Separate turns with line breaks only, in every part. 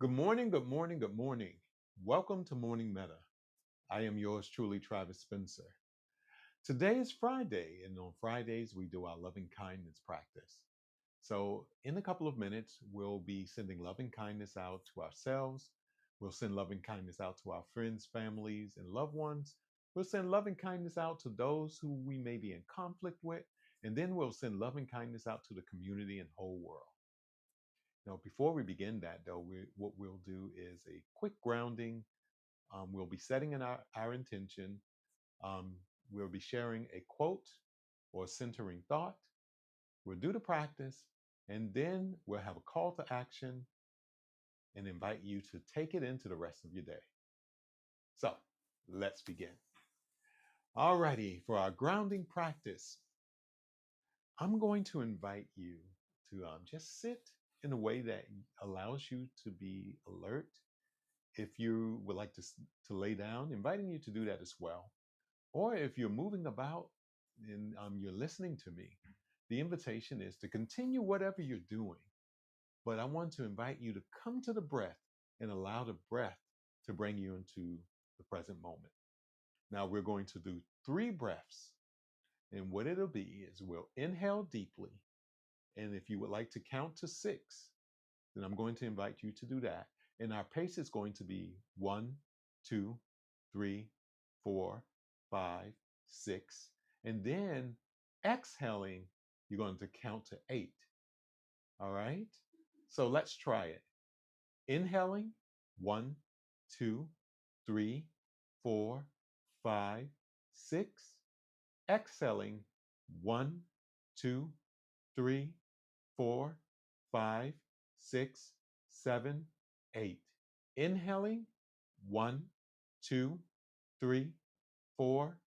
Good morning, good morning, good morning. Welcome to Morning Meta. I am yours truly, Travis Spencer. Today is Friday, and on Fridays, we do our loving kindness practice. So, in a couple of minutes, we'll be sending loving kindness out to ourselves. We'll send loving kindness out to our friends, families, and loved ones. We'll send loving kindness out to those who we may be in conflict with. And then we'll send loving kindness out to the community and whole world. Now, before we begin that, though, what we'll do is a quick grounding. We'll be setting our intention. Um, we'll be sharing a quote or centering thought. We'll do the practice, and then we'll have a call to action and invite you to take it into the rest of your day. So let's begin. Alrighty, for our grounding practice, I'm going to invite you to just sit in a way that allows you to be alert. If you would like to lay down, inviting you to do that as well. Or if you're moving about and you're listening to me, the invitation is to continue whatever you're doing. But I want to invite you to come to the breath and allow the breath to bring you into the present moment. Now we're going to do 3 breaths. And what it'll be is we'll inhale deeply. And if you would like to count to 6, then I'm going to invite you to do that. And our pace is going to be 1, 2, 3, 4, 5, 6. And then exhaling, you're going to count to 8. All right? So let's try it. Inhaling, 1, 2, 3, 4, 5, 6. Exhaling, 1, 2, 3, 4, 5, 6, 7, 8. Inhaling, 1, 2, 3, 4,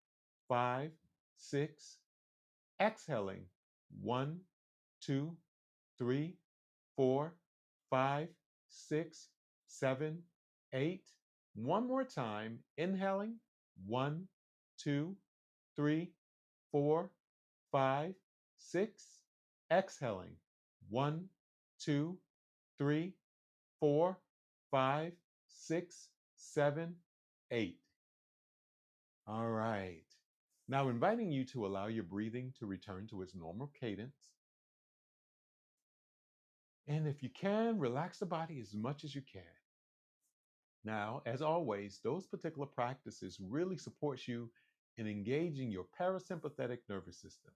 5, 6. Exhaling, 1, 2, 3, 4, 5, 6, 7, 8. One more time. Inhaling, 1, 2, 3, 4, 5, 6. Exhaling, 1, 2, 3, 4, 5, 6, 7, 8. All right. Now, inviting you to allow your breathing to return to its normal cadence. And if you can, relax the body as much as you can. Now, as always, those particular practices really support you in engaging your parasympathetic nervous system,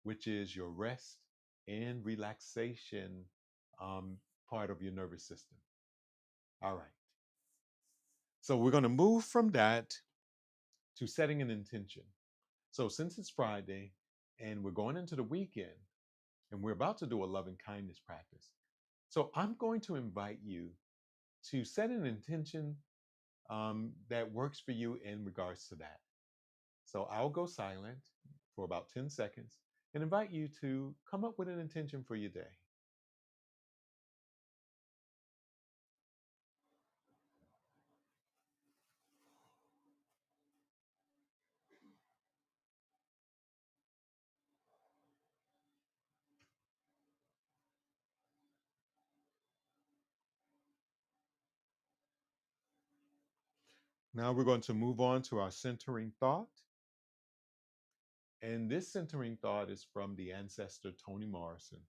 which is your rest and relaxation part of your nervous system. All right. So we're going to move from that to setting an intention. So since it's Friday and we're going into the weekend and we're about to do a loving kindness practice, so I'm going to invite you to set an intention that works for you in regards to that. So I'll go silent for about 10 seconds and invite you to come up with an intention for your day. Now we're going to move on to our centering thought. And this centering thought is from the ancestor Toni Morrison.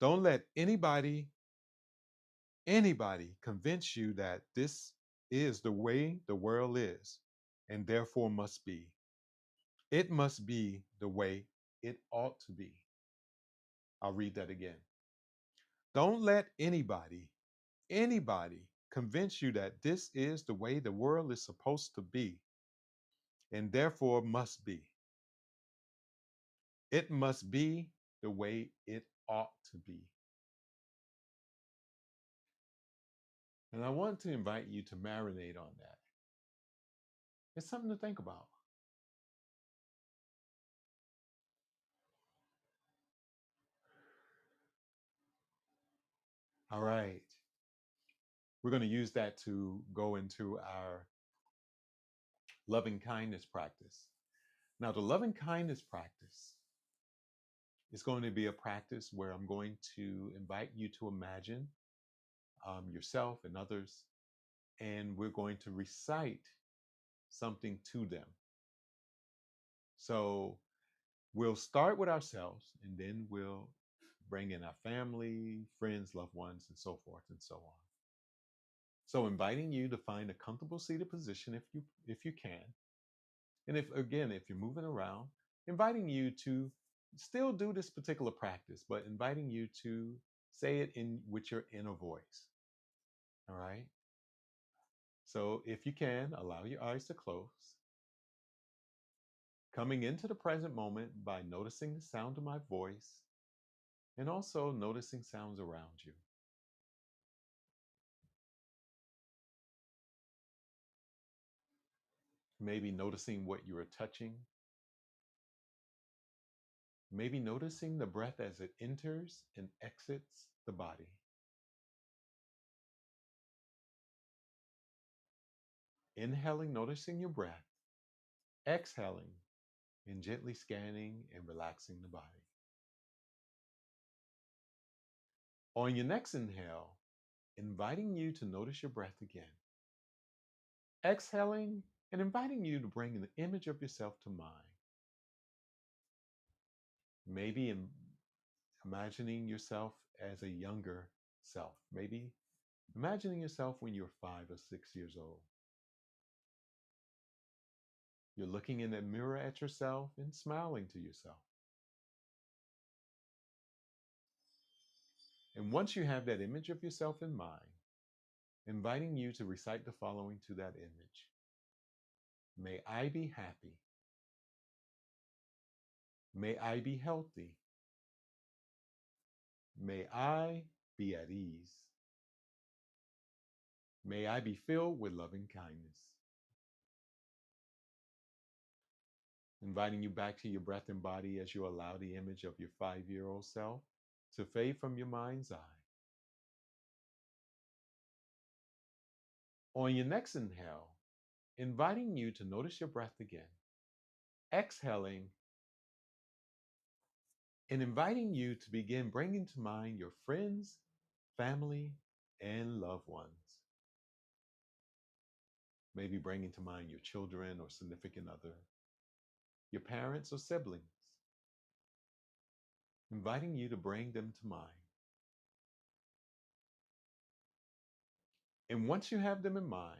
Don't let anybody convince you that this is the way the world is and therefore must be. It must be the way it ought to be. I'll read that again. Don't let anybody convince you that this is the way the world is supposed to be and therefore must be. It must be the way it ought to be. And I want to invite you to marinate on that. It's something to think about. All right. We're going to use that to go into our loving kindness practice. Now, the loving kindness practice is going to be a practice where I'm going to invite you to imagine yourself and others, and we're going to recite something to them. So we'll start with ourselves, and then we'll bring in our family, friends, loved ones, and so forth and so on. So inviting you to find a comfortable seated position if you can. And if you're moving around, inviting you to still do this particular practice, but inviting you to say it in with your inner voice. All right? So if you can, allow your eyes to close. Coming into the present moment by noticing the sound of my voice and also noticing sounds around you. Maybe noticing what you are touching. Maybe noticing the breath as it enters and exits the body. Inhaling, noticing your breath. Exhaling, and gently scanning and relaxing the body. On your next inhale, inviting you to notice your breath again. Exhaling and inviting you to bring the image of yourself to mind. Maybe imagining yourself as a younger self. Maybe imagining yourself when you're 5 or 6 years old. You're looking in the mirror at yourself and smiling to yourself. And once you have that image of yourself in mind, inviting you to recite the following to that image. May I be happy. May I be healthy. May I be at ease. May I be filled with loving kindness. Inviting you back to your breath and body as you allow the image of your 5-year-old self to fade from your mind's eye. On your next inhale, inviting you to notice your breath again. Exhaling and inviting you to begin bringing to mind your friends, family, and loved ones. Maybe bringing to mind your children or significant other, your parents or siblings. Inviting you to bring them to mind. And once you have them in mind,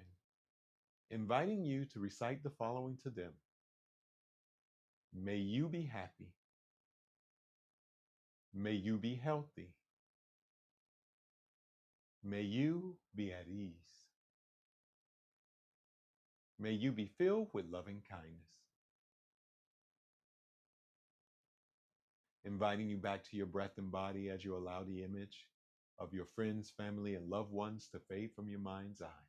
inviting you to recite the following to them. May you be happy. May you be healthy. May you be at ease. May you be filled with loving kindness. Inviting you back to your breath and body as you allow the image of your friends, family, and loved ones to fade from your mind's eye.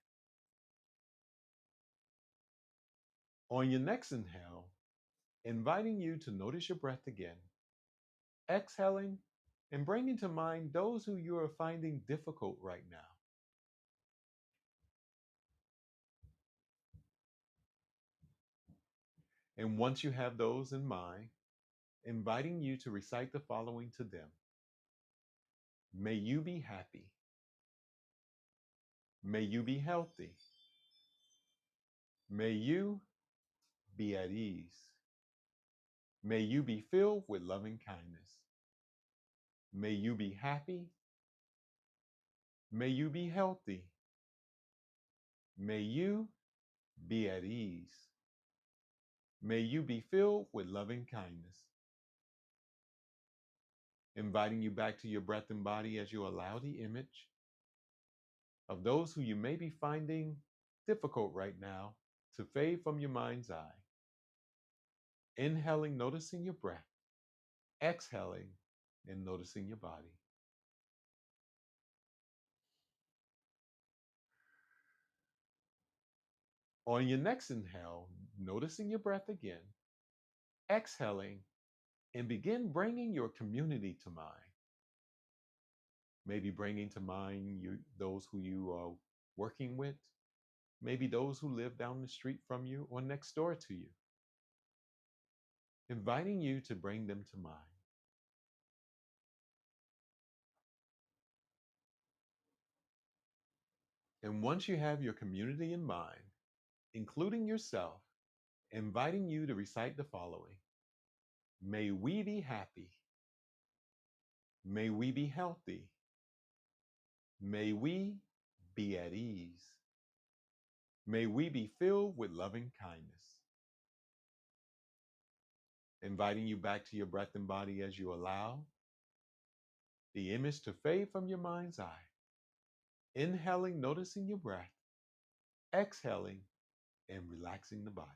On your next inhale, inviting you to notice your breath again. Exhaling and bringing to mind those who you are finding difficult right now. And once you have those in mind, inviting you to recite the following to them. May you be happy. May you be healthy. May you be at ease. May you be filled with loving kindness. May you be happy. May you be healthy. May you be at ease. May you be filled with loving kindness. Inviting you back to your breath and body as you allow the image of those who you may be finding difficult right now to fade from your mind's eye. Inhaling, noticing your breath. Exhaling and noticing your body. On your next inhale, noticing your breath again. Exhaling and begin bringing your community to mind. Maybe bringing to mind those who you are working with. Maybe those who live down the street from you or next door to you. Inviting you to bring them to mind. And once you have your community in mind, including yourself, inviting you to recite the following: May we be happy. May we be healthy. May we be at ease. May we be filled with loving kindness. Inviting you back to your breath and body as you allow the image to fade from your mind's eye. Inhaling, noticing your breath. Exhaling, and relaxing the body.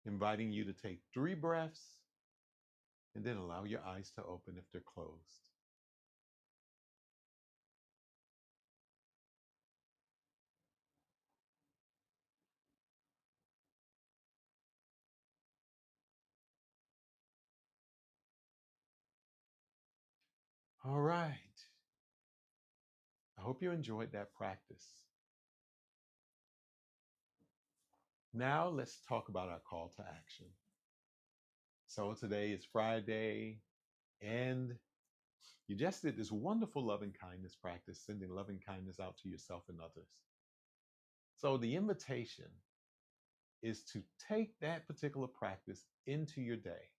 Inviting you to take 3 breaths and then allow your eyes to open if they're closed. All right. I hope you enjoyed that practice. Now let's talk about our call to action. So today is Friday, and you just did this wonderful loving kindness practice, sending loving kindness out to yourself and others. So the invitation is to take that particular practice into your day.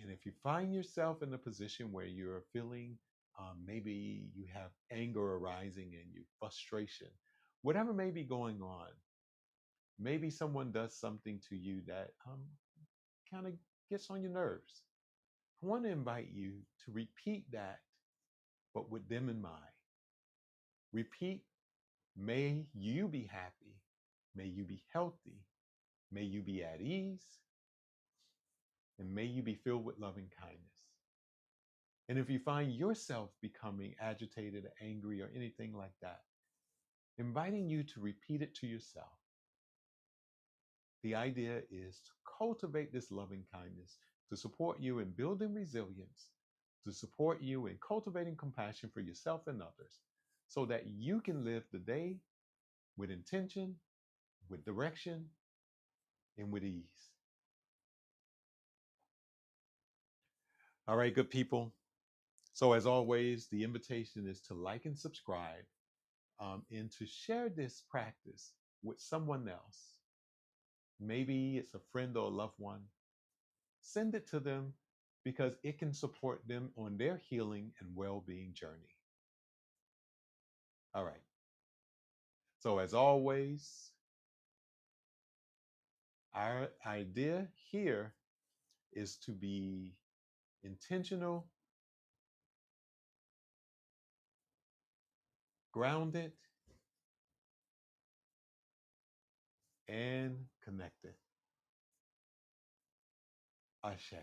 And if you find yourself in a position where you're feeling maybe you have anger arising in you, frustration, whatever may be going on, maybe someone does something to you that kind of gets on your nerves. I want to invite you to repeat that, but with them in mind. Repeat, may you be happy. May you be healthy. May you be at ease. And may you be filled with loving kindness. And if you find yourself becoming agitated or angry or anything like that, inviting you to repeat it to yourself. The idea is to cultivate this loving kindness to support you in building resilience, to support you in cultivating compassion for yourself and others, so that you can live the day with intention, with direction, and with ease. All right, good people. So, as always, the invitation is to like and subscribe and to share this practice with someone else. Maybe it's a friend or a loved one. Send it to them because it can support them on their healing and well being journey. All right. So, as always, our idea here is to be intentional, grounded, and connected. Ashe.